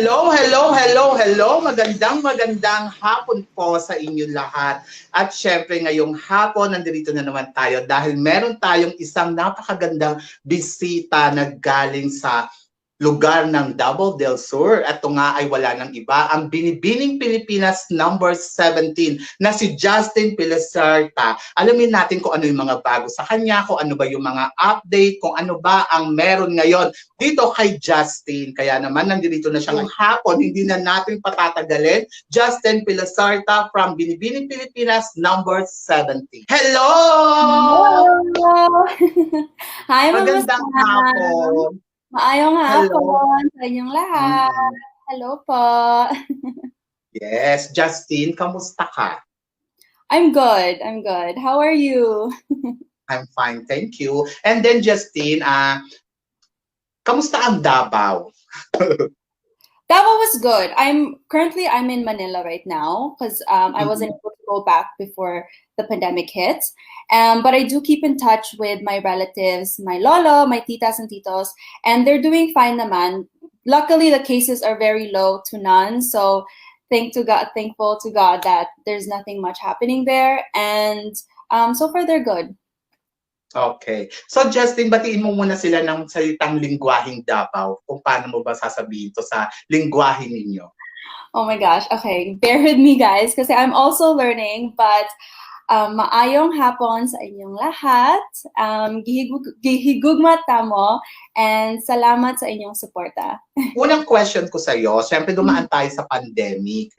Hello. Magandang hapon po sa inyo lahat. At syempre ngayong hapon, nandito na naman tayo dahil meron tayong isang napakagandang bisita na galing sa lugar ng Davao del Sur. At ito nga ay wala ng iba, ang Binibining Pilipinas number 17 na si Justine Felizarta. Alamin natin kung ano yung mga bago sa kanya, kung ano ba yung mga update, kung ano ba ang meron ngayon dito kay Justine. Kaya naman nandito na siya ng hapon, hindi na natin patatagalin. Justine Felizarta from Binibining Pilipinas number 17. Hello! Hello! Hi, Magandang hapon. Maayong hapon sa inyong lahat. Hello po. Yes, Justine, kamusta ka? I'm good. How are you? I'm fine, thank you. And then Justine, kamusta ang Davao? Davao was good. I'm in Manila right now because I wasn't able to go back before the pandemic hit. But I do keep in touch with my relatives, my lolo, my titas and titos, and they're doing fine naman. Luckily, the cases are very low to none. So thankful to God that there's nothing much happening there. And so far, they're good. Okay. So Justine, batiin mo muna sila ng salitang lingwaheng Davao. Kung paano mo ba sasabihin to sa lingwahe ninyo? Oh my gosh. Okay. Bear with me, guys, kasi I'm also learning, but maayong hapon sa inyong lahat. Gihigugma tamo and salamat sa inyong suporta. Unang question ko sa iyo, syempre dumaan tayo sa pandemic.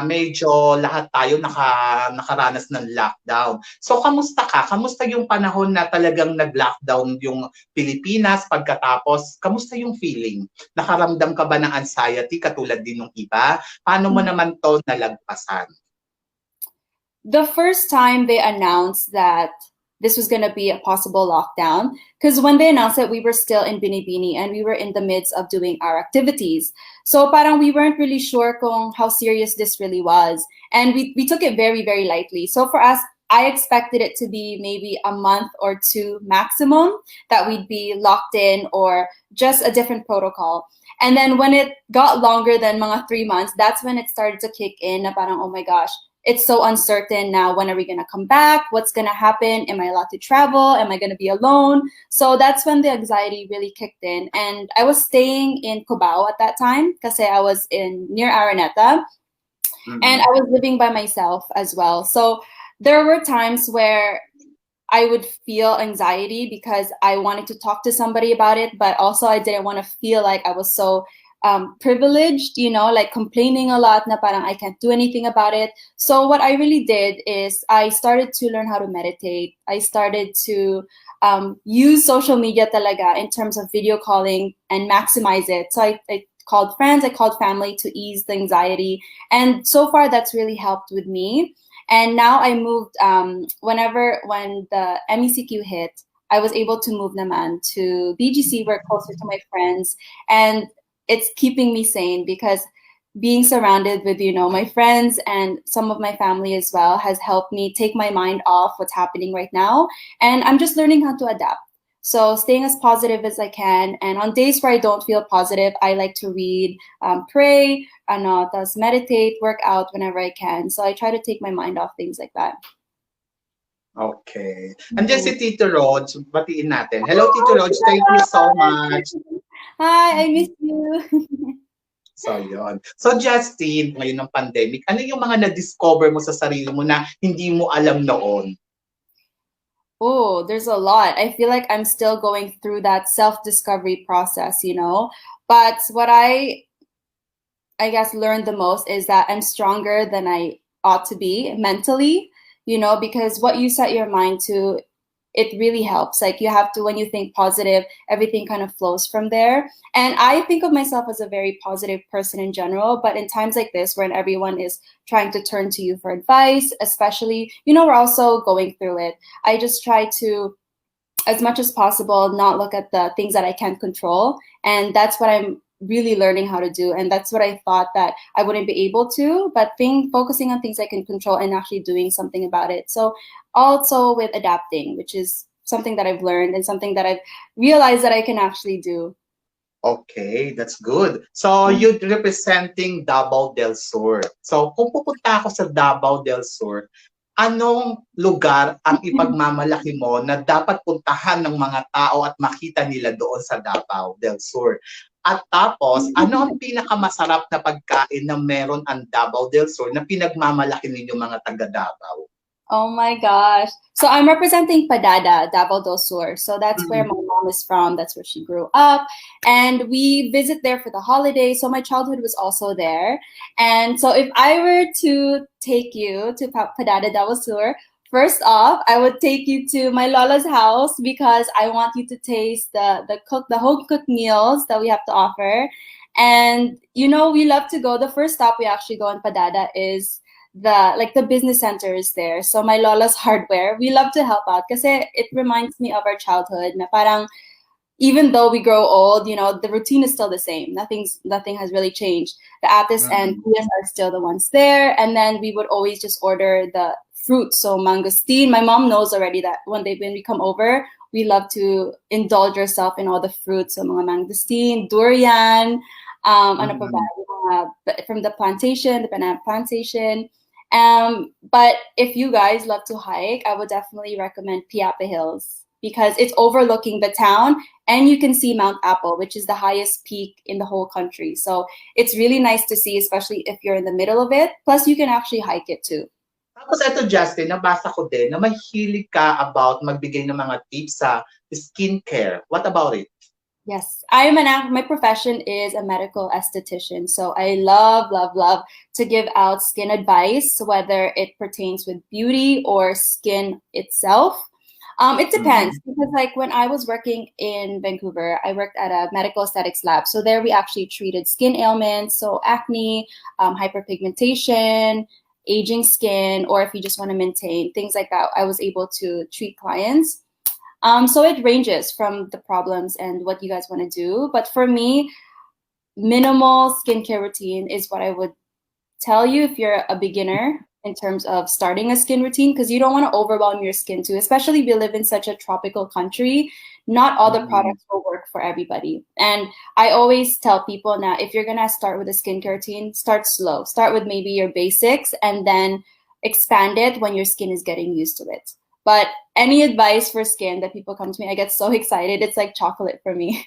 Medyo lahat tayo nakaranas ng lockdown. So kamusta ka? Kamusta yung panahon na talagang nag-lockdown yung Pilipinas pagkatapos? Kamusta yung feeling? Nakaramdam ka ba ng anxiety katulad din ng iba? Paano mo naman to nalagpasan? The first time they announced that this was going to be a possible lockdown, because when they announced it, we were still in Binibining and we were in the midst of doing our activities. So parang we weren't really sure kung how serious this really was. And we took it very, very lightly. So for us, I expected it to be maybe a month or two maximum that we'd be locked in or just a different protocol. And then when it got longer than mga 3 months, that's when it started to kick in na parang, oh my gosh, it's so uncertain now. When are we going to come back? What's going to happen? Am I allowed to travel? Am I going to be alone? So that's when the anxiety really kicked in. And I was staying in Cubao at that time because I was near Araneta. And I was living by myself as well. So there were times where I would feel anxiety because I wanted to talk to somebody about it, but also I didn't want to feel like I was so privileged, like complaining a lot na parang I can't do anything about it. So what I really did is I started to learn how to meditate. I started to use social media talaga in terms of video calling and maximize it. So I called friends, I called family to ease the anxiety. And so far that's really helped with me. And now I moved, when the MECQ hit, I was able to move naman to BGC, work closer to my friends. And it's keeping me sane because being surrounded with, my friends and some of my family as well has helped me take my mind off what's happening right now. And I'm just learning how to adapt. So staying as positive as I can. And on days where I don't feel positive, I like to read, pray, thus meditate, work out whenever I can. So I try to take my mind off things like that. Okay. Andiyan si Tito Rog, batiin natin. Hello, Tito Rog. Thank you so much. Hi, I miss you. So, yun. So, Justine, ngayon ng pandemic, ano yung mga na-discover mo sa sarili mo na hindi mo alam noon? Oh, there's a lot. I feel like I'm still going through that self-discovery process, But what I guess learned the most is that I'm stronger than I ought to be mentally, because what you set your mind to, it really helps. Like when you think positive, everything kind of flows from there. And I think of myself as a very positive person in general, but in times like this, when everyone is trying to turn to you for advice, especially, we're also going through it. I just try to, as much as possible, not look at the things that I can't control. And that's what I'm really learning how to do. And that's what I thought that I wouldn't be able to, but focusing on things I can control and actually doing something about it. So also with adapting, which is something that I've learned and something that I've realized that I can actually do. Okay, that's good. So, you're representing Davao del Sur. So, kung pupunta ako sa Davao del Sur, anong lugar ang ipagmamalaki mo na dapat puntahan ng mga tao at makita nila doon sa Davao del Sur? At tapos, ano ang pinakamasarap na pagkain na meron ang Davao del Sur na pinagmamalaki ninyo mga taga Davao? Oh my gosh. So I'm representing Padada, Davao del Sur. So that's where my mom is from. That's where she grew up. And we visit there for the holidays. So my childhood was also there. And so if I were to take you to Padada, Davao Sur, first off, I would take you to my Lola's house because I want you to taste the home cooked meals that we have to offer. And you know, we love to go. The first stop we actually go in Padada is the business center is there. So my Lola's Hardware, we love to help out because it reminds me of our childhood. Na parang even though we grow old, you know, the routine is still the same. Nothing has really changed. The atis and tias are still the ones there, and then we would always just order the fruit. So mangosteen. My mom knows already that when we come over, we love to indulge ourselves in all the fruits. So mga mangosteen, durian, ano pa ba? From the plantation, the banana plantation. But if you guys love to hike, I would definitely recommend Piapa Hills because it's overlooking the town and you can see Mount Apple, which is the highest peak in the whole country. So it's really nice to see, especially if you're in the middle of it. Plus, you can actually hike it too. Tapos ito, Justin, nabasa ko din na may hilig ka about magbigay ng mga tips sa skincare. What about it? Yes, my profession is a medical esthetician. So I love to give out skin advice, whether it pertains with beauty or skin itself. It depends because like when I was working in Vancouver, I worked at a medical aesthetics lab. So there we actually treated skin ailments, so acne, hyperpigmentation, aging skin, or if you just want to maintain things like that, I was able to treat clients. So it ranges from the problems and what you guys want to do. But for me, minimal skincare routine is what I would tell you if you're a beginner in terms of starting a skin routine, because you don't want to overwhelm your skin too, especially if we live in such a tropical country. Not all the products will work for everybody. And I always tell people now, if you're going to start with a skincare routine, start slow. Start with maybe your basics and then expand it when your skin is getting used to it. But any advice for skin that people come to me, I get so excited. It's like chocolate for me.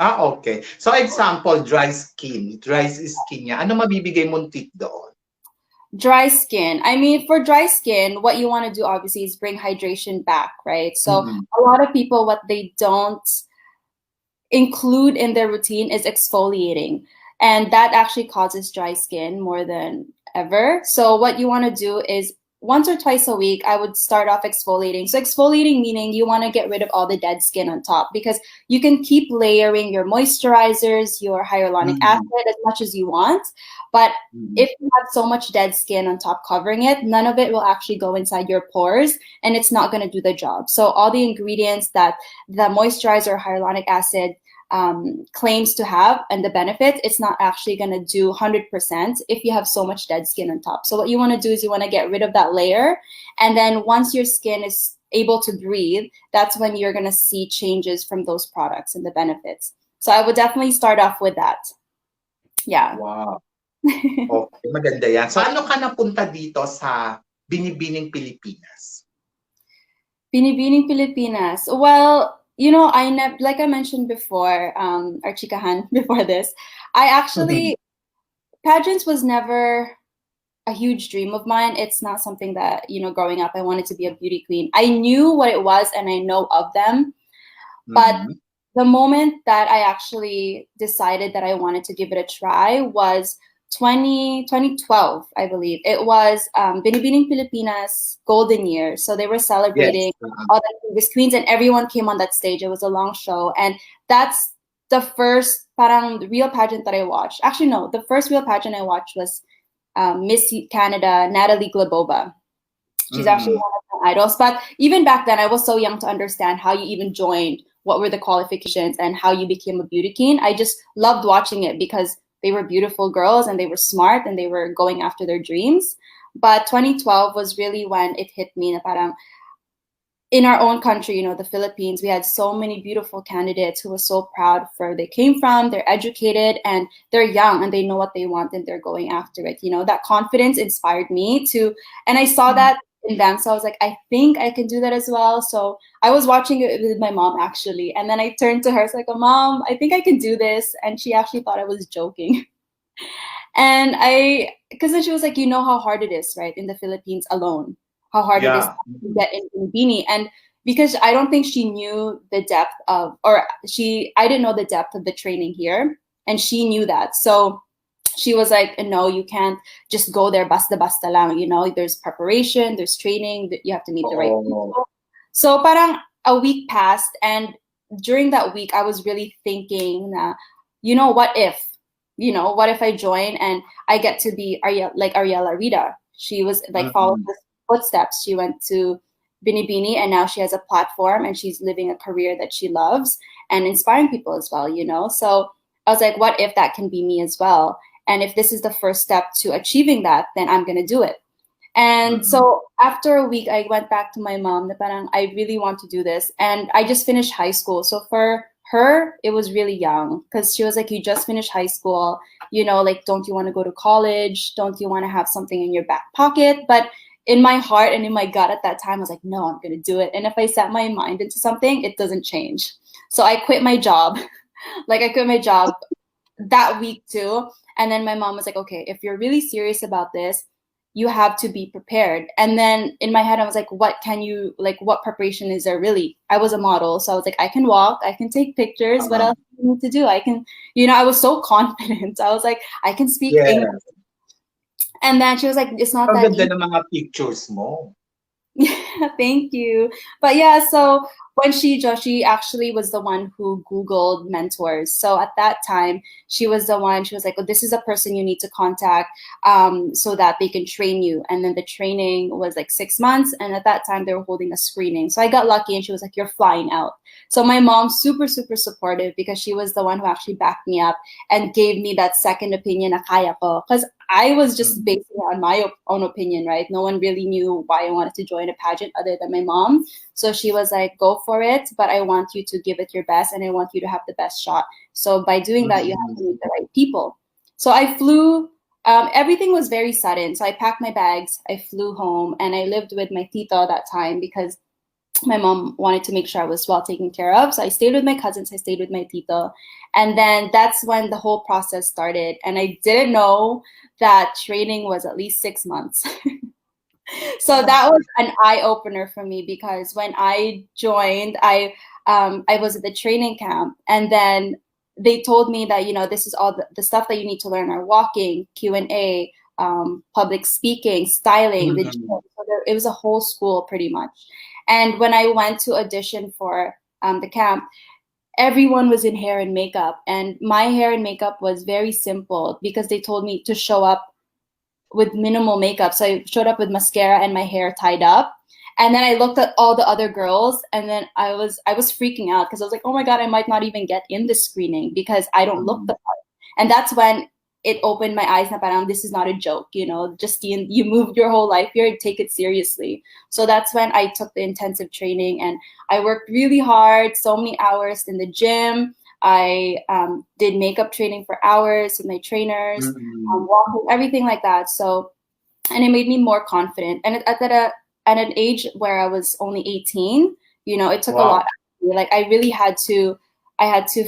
Okay. So example, dry skin niya. Ano mabibigay mong tip doon? Dry skin. I mean, for dry skin, what you want to do obviously is bring hydration back, right? So a lot of people, what they don't include in their routine is exfoliating. And that actually causes dry skin more than ever. So what you want to do is once or twice a week, I would start off exfoliating. So exfoliating meaning you want to get rid of all the dead skin on top because you can keep layering your moisturizers, your hyaluronic acid as much as you want. But if you have so much dead skin on top covering it, none of it will actually go inside your pores and it's not going to do the job. So all the ingredients that the moisturizer or hyaluronic acid claims to have and the benefits, it's not actually going to do 100% if you have so much dead skin on top. So what you want to do is you want to get rid of that layer. And then once your skin is able to breathe, that's when you're going to see changes from those products and the benefits. So I would definitely start off with that. Yeah. Wow. Okay, maganda yan. So ano ka napunta dito sa Binibining Pilipinas? Binibining Pilipinas. Well, you know, like I mentioned before, our chikahan before this, I actually, pageants was never a huge dream of mine. It's not something that, you know, growing up, I wanted to be a beauty queen. I knew what it was and I know of them. But the moment that I actually decided that I wanted to give it a try was 2012, I believe. It was Binibining Pilipinas golden year. So they were celebrating all the previous queens and everyone came on that stage. It was a long show. And that's the first real pageant that I watched. Actually, no, the first real pageant I watched was Miss Canada, Natalie Glebova. She's actually one of my idols. But even back then, I was so young to understand how you even joined, what were the qualifications, and how you became a beauty queen. I just loved watching it because they were beautiful girls and they were smart and they were going after their dreams. But 2012 was really when it hit me na parang in our own country, you know, the Philippines, we had so many beautiful candidates who were so proud of where they came from. They're educated and they're young and they know what they want and they're going after it. You know, that confidence inspired me to, and I saw that in them. So I was like, I think I can do that as well. So I was watching it with my mom actually. And then I turned to her, it's like, oh, Mom, I think I can do this. And she actually thought I was joking. And because then she was like, you know how hard it is, right, in the Philippines alone, how hard it is Yeah. to get in Binibining. And because I don't think she knew the depth of, or I didn't know the depth of the training here, and she knew that. So she was like, no, you can't just go there basta lang, you know, there's preparation, there's training, that you have to meet the right people. So parang a week passed, and during that week, I was really thinking, you know, what if? You know, what if I join and I get to be Ariela Rita? She was like following the footsteps. She went to Binibini and now she has a platform and she's living a career that she loves and inspiring people as well, you know? So I was like, what if that can be me as well? And if this is the first step to achieving that, then I'm going to do it. And so after a week, I went back to my mom, na parang, I really want to do this. And I just finished high school. So for her, it was really young because she was like, you just finished high school, you know, like, don't you want to go to college? Don't you want to have something in your back pocket? But in my heart and in my gut at that time, I was like, no, I'm going to do it. And if I set my mind into something, it doesn't change. So I quit my job. Like I quit my job that week too. And then my mom was like, okay, if you're really serious about this, you have to be prepared. And then in my head, I was like, what preparation is there really? I was a model. So I was like, I can walk, I can take pictures. What else do you need to do? I can, you know, I was so confident. I was like, I can speak English. And then she was like, it's not that easy. Ang ganda ng mga pictures mo. Thank you. But yeah, so when she actually was the one who Googled mentors. So at that time, she was like, oh, this is a person you need to contact so that they can train you. And then the training was like 6 months. And at that time, they were holding a screening. So I got lucky and she was like, you're flying out. So my mom, super, super supportive because she was the one who actually backed me up and gave me that second opinion na kaya ko. Because I was just basing it on my own opinion, right? No one really knew why I wanted to join a pageant other than my mom. So she was like, go for it, but I want you to give it your best and I want you to have the best shot. So by doing that, you have to meet the right people. So I flew, everything was very sudden. So I packed my bags, I flew home, and I lived with my tito that time because my mom wanted to make sure I was well taken care of. So I stayed with my cousins, I stayed with my tito. And then that's when the whole process started. And I didn't know that training was at least 6 months. So that was an eye-opener for me because when I joined, I was at the training camp, and then they told me that, you know, this is all the stuff that you need to learn are walking, Q&A, public speaking, styling, the gym. So it was a whole school pretty much. And when I went to audition for the camp, everyone was in hair and makeup, and my hair and makeup was very simple because they told me to show up with minimal makeup. So I showed up with mascara and my hair tied up. And then I looked at all the other girls, and then I was freaking out because I was like, oh my God, I might not even get in the screening because I don't look the part. And that's when it opened my eyes na parang this is not a joke, you know, Justine, you moved your whole life here, take it seriously. So that's when I took the intensive training and I worked really hard, so many hours in the gym. I did makeup training for hours with my trainers, walking, everything like that. So, and it made me more confident. And at an age where I was only 18, you know, it took a lot. Like I really had to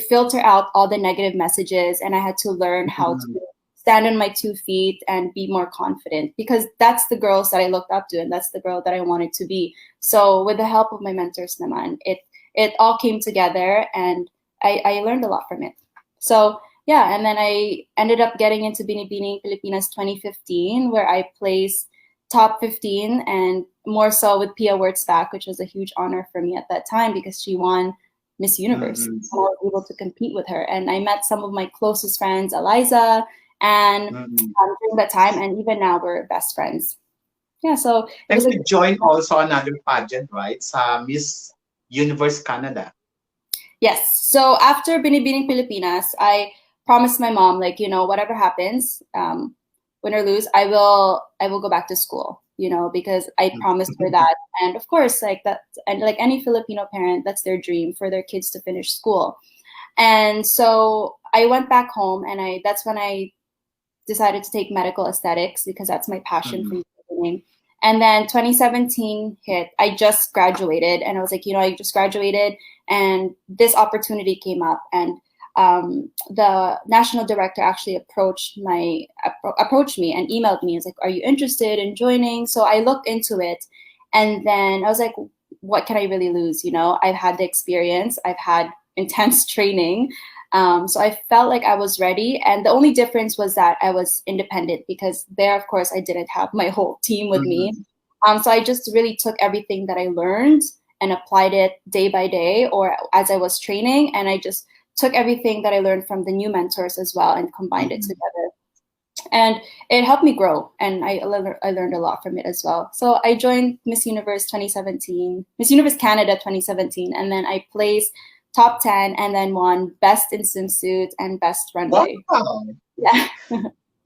filter out all the negative messages, and I had to learn how to stand on my 2 feet and be more confident because that's the girls that I looked up to and that's the girl that I wanted to be. So with the help of my mentors naman, it all came together and I learned a lot from it. So yeah, and then I ended up getting into Binibining Pilipinas 2015 where I placed top 15 and more so with Pia Wurtzbach, which was a huge honor for me at that time because she won Miss Universe. So I was able to compete with her. And I met some of my closest friends, Eliza, and during that time, and even now we're best friends. Yeah, so it was you joined also another pageant, right? Miss Universe Canada. Yes. So after Binibining Pilipinas, I promised my mom, like, you know, whatever happens, win or lose, I will go back to school. because I promised her that. And of course, like that, and like any Filipino parent, that's their dream for their kids to finish school. And so I went back home, and that's when I decided to take medical aesthetics, because that's my passion from the beginning. And then 2017 hit. I just graduated, and I was like, I just graduated, and this opportunity came up, and the national director actually approached me and emailed me. It's like, are you interested in joining? So I looked into it, and then I was like, what can I really lose? I've had the experience, I've had intense training. So I felt like I was ready. And the only difference was that I was independent, because there, of course, I didn't have my whole team with me. So I just really took everything that I learned and applied it day by day, or as I was training. And I just took everything that I learned from the new mentors as well and combined it together. And it helped me grow. And I learned a lot from it as well. So I joined Miss Universe 2017, Miss Universe Canada 2017. And then I placed top 10 and then won best in swimsuit and best runway. Wow! Yeah.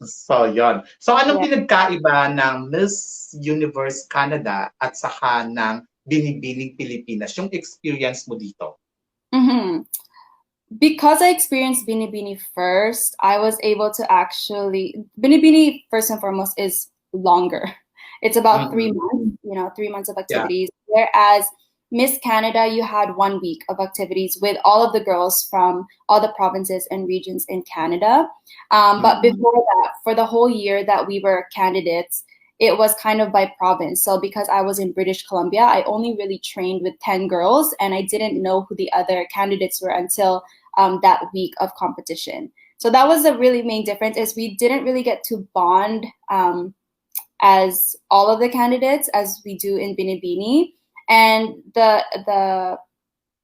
So, yon. So, anong pinagkaiba ng Miss Universe Canada at saka ng Binibining Pilipinas, yung experience mo dito? Because I experienced Binibini first, I was able to Binibini, first and foremost, is longer. It's about 3 months, 3 months of activities. Yeah. Whereas Miss Canada, you had 1 week of activities with all of the girls from all the provinces and regions in Canada. But before that, for the whole year that we were candidates, it was kind of by province. So because I was in British Columbia, I only really trained with 10 girls, and I didn't know who the other candidates were until that week of competition. So that was the really main difference, is we didn't really get to bond as all of the candidates as we do in Binibini. And the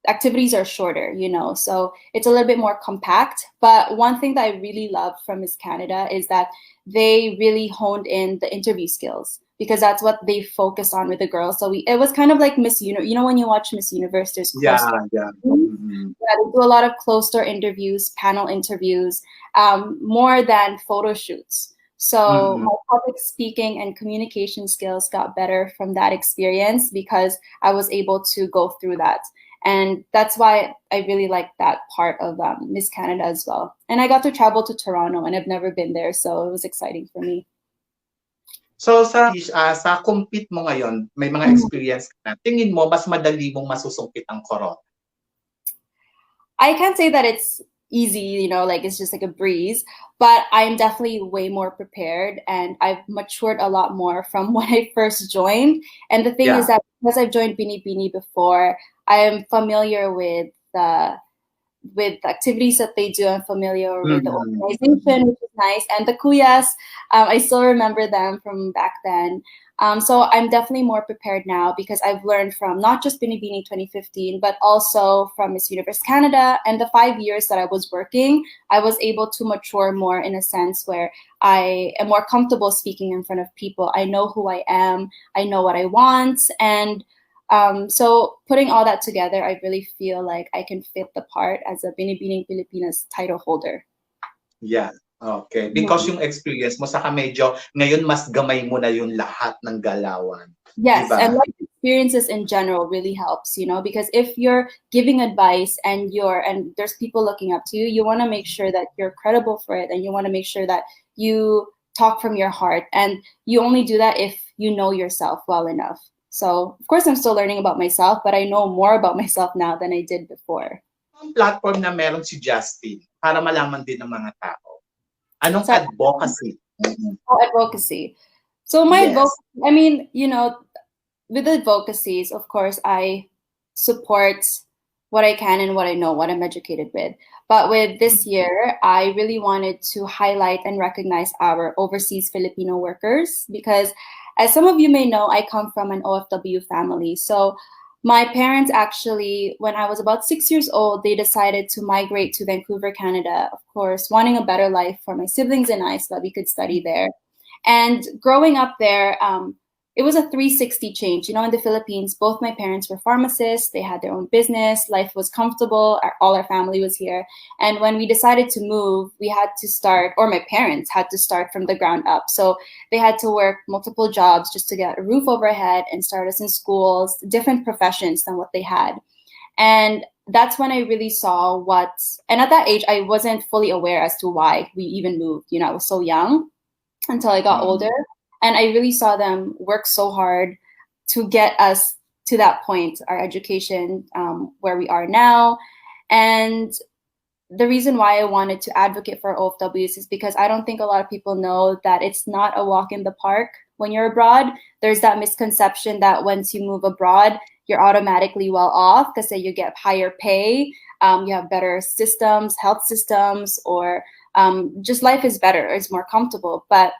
activities are shorter, so it's a little bit more compact. But one thing that I really love from Miss Canada is that they really honed in the interview skills, because that's what they focused on with the girls. So it was kind of like Miss Universe. When you watch Miss Universe, there's they do a lot of closed-door interviews, panel interviews, more than photo shoots. So my public speaking and communication skills got better from that experience, because I was able to go through that. And that's why I really like that part of Miss Canada as well. And I got to travel to Toronto, and I've never been there, so it was exciting for me. So sa compete mo ngayon, may mga experience ka na. Tingin mo, mas madali mong masusungkit ang korona? I can't say that it's easy, like it's just like a breeze, but I'm definitely way more prepared, and I've matured a lot more from when I first joined. And the thing is that because I've joined Binibini before, I am familiar with the activities that they do. I'm familiar with the organization, which is nice. And the Kuyas, I still remember them from back then. So I'm definitely more prepared now, because I've learned from not just Binibining 2015, but also from Miss Universe Canada. And the 5 years that I was working, I was able to mature more, in a sense where I am more comfortable speaking in front of people. I know who I am. I know what I want. And so putting all that together, I really feel like I can fit the part as a Binibining Pilipinas title holder. Yeah. Okay. Because yung experience mo, saka medyo ngayon mas gamay mo na yung lahat ng galawan. Yes, diba? and life experiences in general really helps, because if you're giving advice and there's people looking up to you, you want to make sure that you're credible for it, and you want to make sure that you talk from your heart, and you only do that if you know yourself well enough. So, of course, I'm still learning about myself, but I know more about myself now than I did before. Ang platform na meron si Justine para malaman din ng mga tao. Anong advocacy? Advocacy. So my advocacy, with advocacies, of course, I support what I can and what I know, what I'm educated with. But with this year, I really wanted to highlight and recognize our overseas Filipino workers, because as some of you may know, I come from an OFW family. So my parents actually, when I was about 6 years old, they decided to migrate to Vancouver, Canada, of course, wanting a better life for my siblings and I, so that we could study there. And growing up there, it was a 360 change. You know, in the Philippines, both my parents were pharmacists. They had their own business. Life was comfortable. All our family was here. And when we decided to move, we had to start, or my parents had to start from the ground up. So they had to work multiple jobs just to get a roof overhead and start us in schools, different professions than what they had. And that's when I really saw and at that age, I wasn't fully aware as to why we even moved. You know, I was so young until I got older. And I really saw them work so hard to get us to that point, our education, where we are now. And the reason why I wanted to advocate for OFWs is because I don't think a lot of people know that it's not a walk in the park when you're abroad. There's that misconception that once you move abroad, you're automatically well off because you get higher pay, you have better systems, health systems, or just life is better, it's more comfortable. But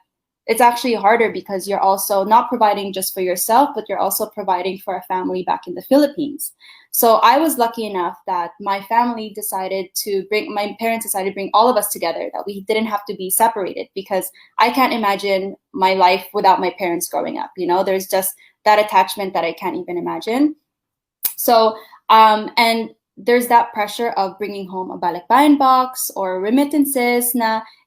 it's actually harder because you're also not providing just for yourself, but you're also providing for a family back in the Philippines. So I was lucky enough that my parents decided to bring all of us together, that we didn't have to be separated, because I can't imagine my life without my parents growing up. You know, there's just that attachment that I can't even imagine. So, and there's that pressure of bringing home a balikbayan box or remittances.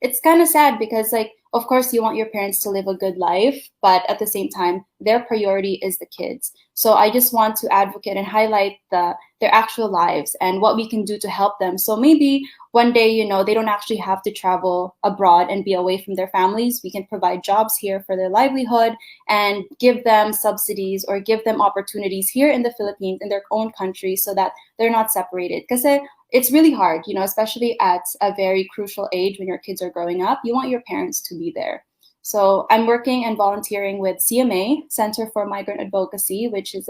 It's kind of sad because, like, of course, you want your parents to live a good life, but at the same time, their priority is the kids. So I just want to advocate and highlight their actual lives and what we can do to help them. So maybe one day, you know, they don't actually have to travel abroad and be away from their families. We can provide jobs here for their livelihood and give them subsidies or give them opportunities here in the Philippines, in their own country, so that they're not separated. Because it's really hard, you know, especially at a very crucial age when your kids are growing up. You want your parents to be there. So I'm working and volunteering with CMA, Center for Migrant Advocacy, which is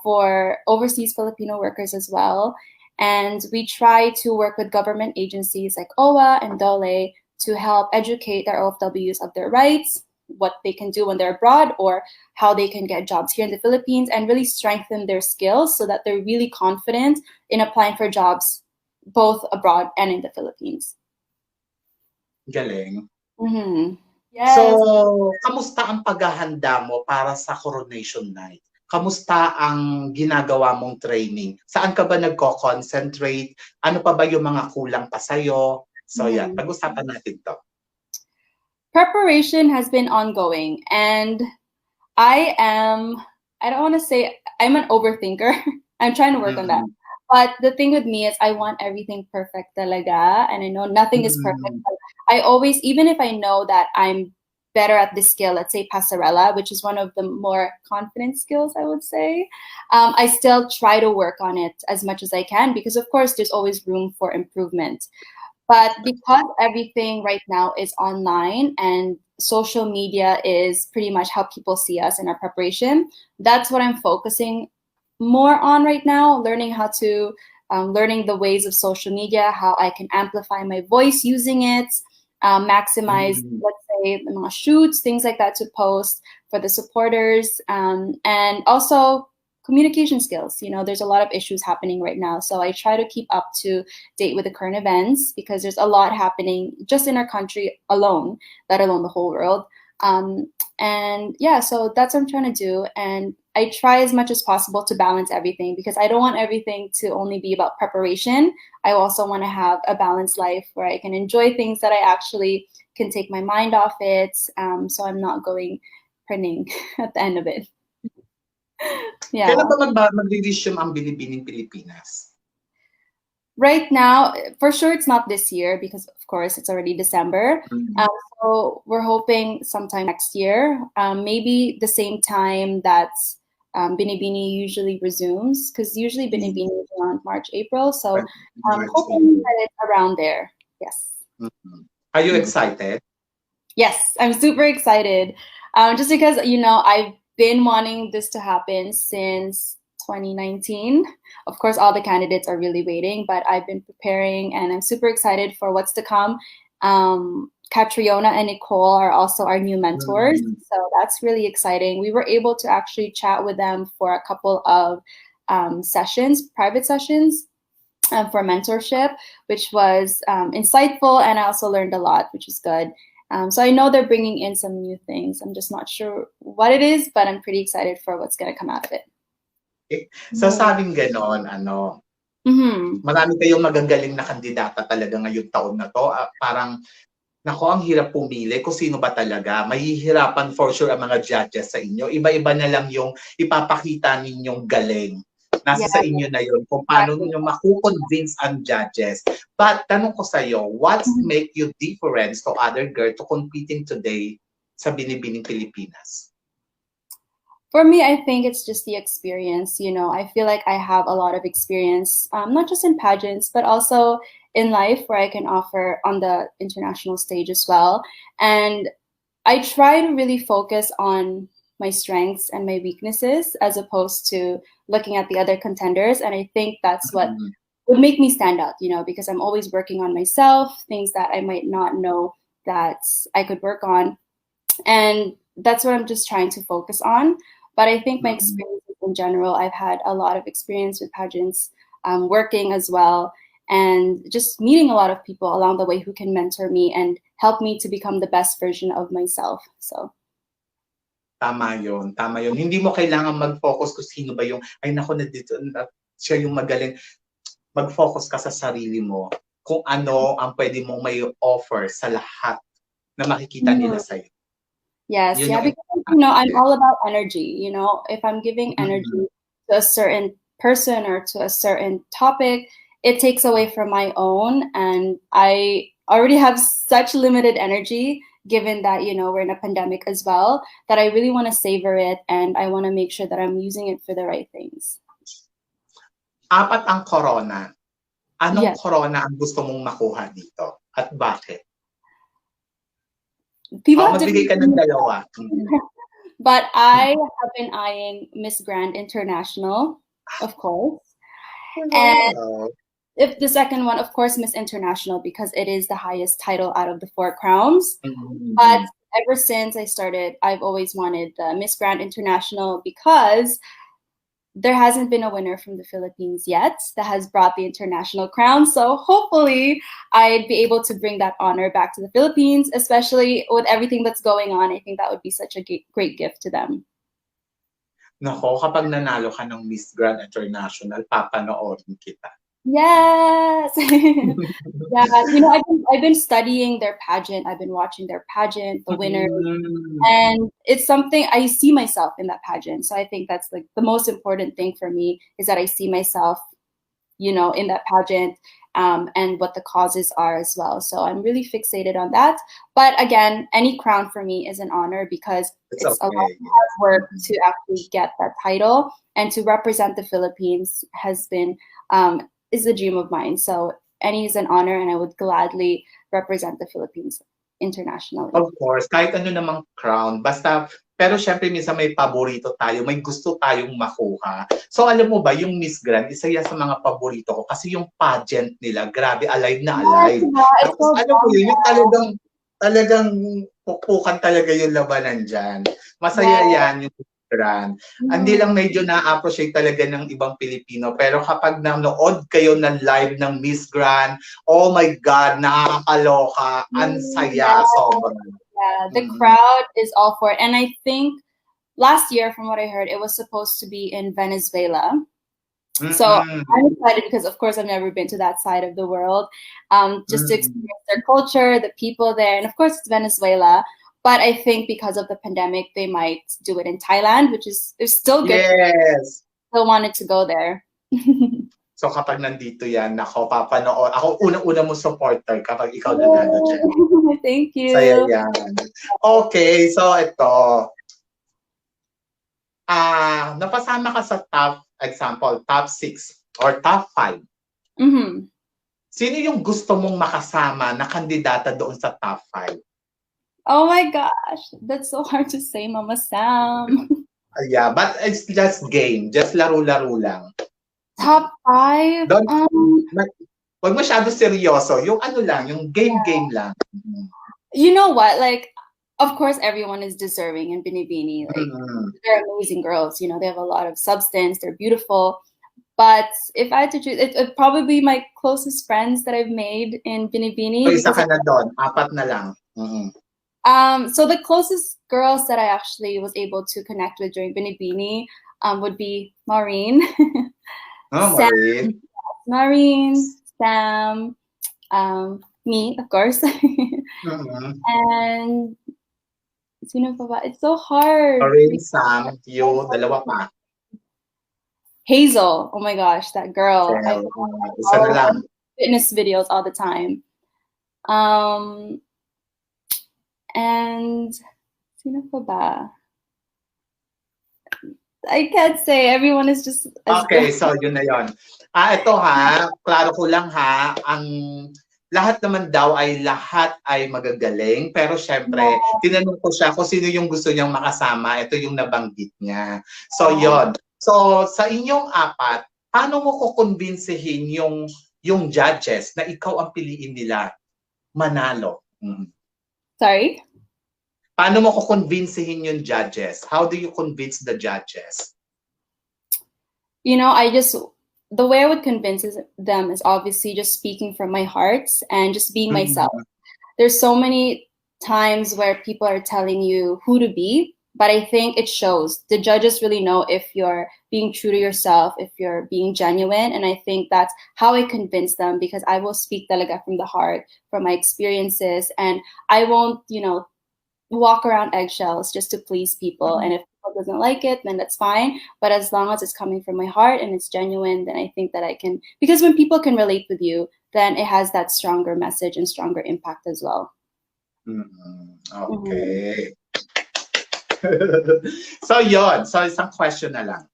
for overseas Filipino workers as well. And we try to work with government agencies like OWA and DOLE to help educate their OFWs of their rights, what they can do when they're abroad, or how they can get jobs here in the Philippines, and really strengthen their skills so that they're really confident in applying for jobs both abroad and in the Philippines. Galing. Mm-hmm. Yes. So, kamusta ang paghahanda mo para sa coronation night? Kamusta ang ginagawa mong training? Saan ka ba nagko-concentrate? Ano pa ba yung mga kulang pa sa'yo? So, yan, pag-usapan natin to. Preparation has been ongoing, and I don't want to say I'm an overthinker. I'm trying to work on that. But the thing with me is I want everything perfect talaga, and I know nothing is perfect. But I always, even if I know that I'm better at this skill, let's say passerella, which is one of the more confident skills, I would say, I still try to work on it as much as I can, because of course there's always room for improvement. But because everything right now is online and social media is pretty much how people see us in our preparation, that's what I'm focusing more on right now, learning the ways of social media, how I can amplify my voice using it, maximize, let's say, the mga shoots, things like that to post for the supporters, and also communication skills. You know, there's a lot of issues happening right now. So I try to keep up to date with the current events, because there's a lot happening just in our country alone, let alone the whole world. And yeah, so that's what I'm trying to do. And I try as much as possible to balance everything, because I don't want everything to only be about preparation. I also want to have a balanced life where I can enjoy things that I actually can take my mind off it. So I'm not going printing at the end of it. Yeah. Kailan ba mag-resume ang Binibining Pilipinas? Right now, for sure, it's not this year, because of course it's already December. So we're hoping sometime next year, maybe the same time that Binibini usually resumes, because usually Binibini is around March, April. So I'm hoping that it's around there. Yes. Are you excited? Yes, I'm super excited. Just because, you know, I've been wanting this to happen since 2019. Of course, all the candidates are really waiting, but I've been preparing and I'm super excited for what's to come. Catriona and Nicole are also our new mentors. So that's really exciting. We were able to actually chat with them for a couple of sessions, private sessions for mentorship, which was insightful. And I also learned a lot, which is good. So I know they're bringing in some new things. I'm just not sure what it is, but I'm pretty excited for what's going to come out of it. So sabing ganon, marami kayong magagaling na kandidata talaga ngayong taon na to. Parang, nako, ang hirap pumili kung sino ba talaga. Mahihirapan for sure ang mga judges sa inyo. Iba-iba na lang yung ipapakita ninyong galing. Nasa sa inyo na yun kung paano ninyo makukonvince ang judges. But tanong ko sa iyo, what's make you different to other girls to competing today sa Binibining Pilipinas? For me, I think it's just the experience. I feel like I have a lot of experience, not just in pageants, but also in life where I can offer on the international stage as well. And I try to really focus on my strengths and my weaknesses as opposed to looking at the other contenders. And I think that's what would make me stand out, because I'm always working on myself, things that I might not know that I could work on. And that's what I'm just trying to focus on. But I think my experiences in general, I've had a lot of experience with pageants, working as well, and just meeting a lot of people along the way who can mentor me and help me to become the best version of myself. So. Tama yun, tama yun. Hindi mo kailangan mag-focus kung sino ba yung, ay nako, na dito, siya yung magaling. Mag-focus ka sa sarili mo kung ano ang pwede mong may offer sa lahat na makikita nila sa'yo. Yes, because I'm all about energy. If I'm giving energy to a certain person or to a certain topic, it takes away from my own, and I already have such limited energy, given that we're in a pandemic as well, that I really want to savor it, and I want to make sure that I'm using it for the right things. 4 ang corona. Anong corona ang gusto mong makuha dito? At bakit? People magbigay ka ng dalawa. But I have been eyeing Miss Grand International, of course. And if the second one, of course, Miss International, because it is the highest title out of the 4 crowns. But ever since I started, I've always wanted Miss Grand International because there hasn't been a winner from the Philippines yet that has brought the international crown. So hopefully I'd be able to bring that honor back to the Philippines, especially with everything that's going on. I think that would be such a great gift to them. Nako, kapag nanalo ka ng Miss Grand International, papanoorin kita. Yes. Yeah. I've been studying their pageant. I've been watching their pageant, the winners, and it's something I see myself in that pageant. So I think that's like the most important thing for me is that I see myself, in that pageant, and what the causes are as well. So I'm really fixated on that. But again, any crown for me is an honor because it's a lot of hard work to actually get that title, and to represent the Philippines has been is a dream of mine. So any is an honor, and I would gladly represent the Philippines internationally. Of course, kahit ano namang crown, basta, pero syempre minsan may paborito tayo, may gusto tayong makuha. So alam mo ba, yung Miss Grand, isa yan sa mga paborito ko kasi yung pageant nila, grabe, alive na alive. Tapos alam mo yun, yung talagang pupukan talaga yung labanan dyan. Masaya yan yung Grand. Hindi lang medyo na-appreciate talaga ng ibang Pilipino, pero kapag nanood kayo ng live ng Miss Grand, oh my God, nakakaloka, ang saya, sobrang. Yeah, the crowd is all for it. And I think last year, from what I heard, it was supposed to be in Venezuela. So I'm excited because, of course, I've never been to that side of the world, just to experience their culture, the people there, and of course, it's Venezuela. But I think because of the pandemic, they might do it in Thailand, which is still good. Yes. Still wanted to go there. So kapag nandito yan, ako papanood. Ako unang-una mo supporter kapag ikaw nanalo dyan. Thank you. Saya yan. Okay, so ito. Napasama ka sa top 6 or top 5. Sino yung gusto mong makasama na kandidata doon sa top 5? Oh my gosh, that's so hard to say, Mama Sam. Yeah, but it's just game. Just laro-laro lang. Top 5? Wag masyado seryoso. Yung ano lang, yung game lang. You know what? Like, of course, everyone is deserving in Binibini. Like, they're amazing girls. They have a lot of substance. They're beautiful. But if I had to choose, it'd probably be my closest friends that I've made in Binibini. So, isa ka na doon. 4 na lang. So the closest girls that I actually was able to connect with during Binibini would be Maureen, Oh, Sam, Maureen. Sam, me, of course, Mhm. and sino pa ba? It's so hard. Maureen, Sam, you, dalawa pa. Hazel, oh my gosh, that girl. I Isa na follow lang. her fitness videos all the time. And sino pa ba? I can't say. Everyone is just as Okay, good. so yun na yun. Ito ha, klaro ko lang ha, ang lahat naman daw ay lahat ay magagaling. Pero syempre, tinanong ko siya kung sino yung gusto niyang makasama. Ito yung nabanggit niya. So yun. So sa inyong apat, paano mo kukumbinsihin yung judges na ikaw ang piliin nila manalo? Sorry? Paano mo kukumbinsihin yung judges? How do you convince the judges? You know, the way I would convince them is obviously just speaking from my heart and just being myself. There's so many times where people are telling you who to be, but I think it shows. The judges really know if you're being true to yourself, if you're being genuine, and I think that's how I convince them, because I will speak talaga from the heart, from my experiences, and I won't, walk around eggshells just to please people. And if people doesn't like it, then that's fine. But as long as it's coming from my heart and it's genuine, then I think that I can, because when people can relate with you, then it has that stronger message and stronger impact as well. Okay. So yon, so isang question na lang.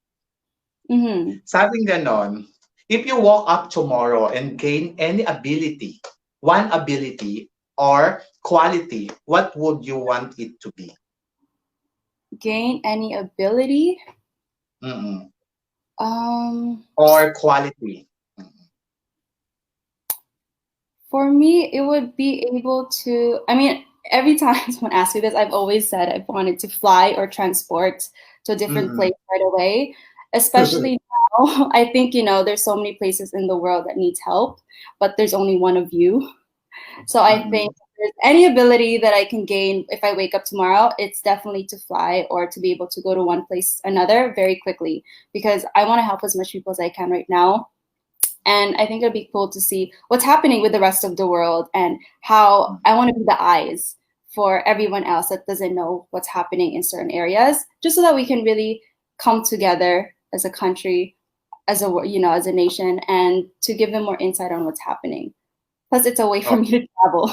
Sabing ganon, if you woke up tomorrow and gain any ability, one ability or quality, what would you want it to be? Gain any ability? Or quality? For me, it would be able to, I mean, every time someone asks me this, I've always said I've wanted to fly or transport to a different place right away. Especially now, I think, there's so many places in the world that needs help, but there's only one of you. So I think if there's any ability that I can gain if I wake up tomorrow, it's definitely to fly or to be able to go to one place another very quickly, because I want to help as much people as I can right now. And I think it'd be cool to see what's happening with the rest of the world and how I want to be the eyes for everyone else that doesn't know what's happening in certain areas, just so that we can really come together as a country, as a nation, and to give them more insight on what's happening. Plus, it's a way for me to travel.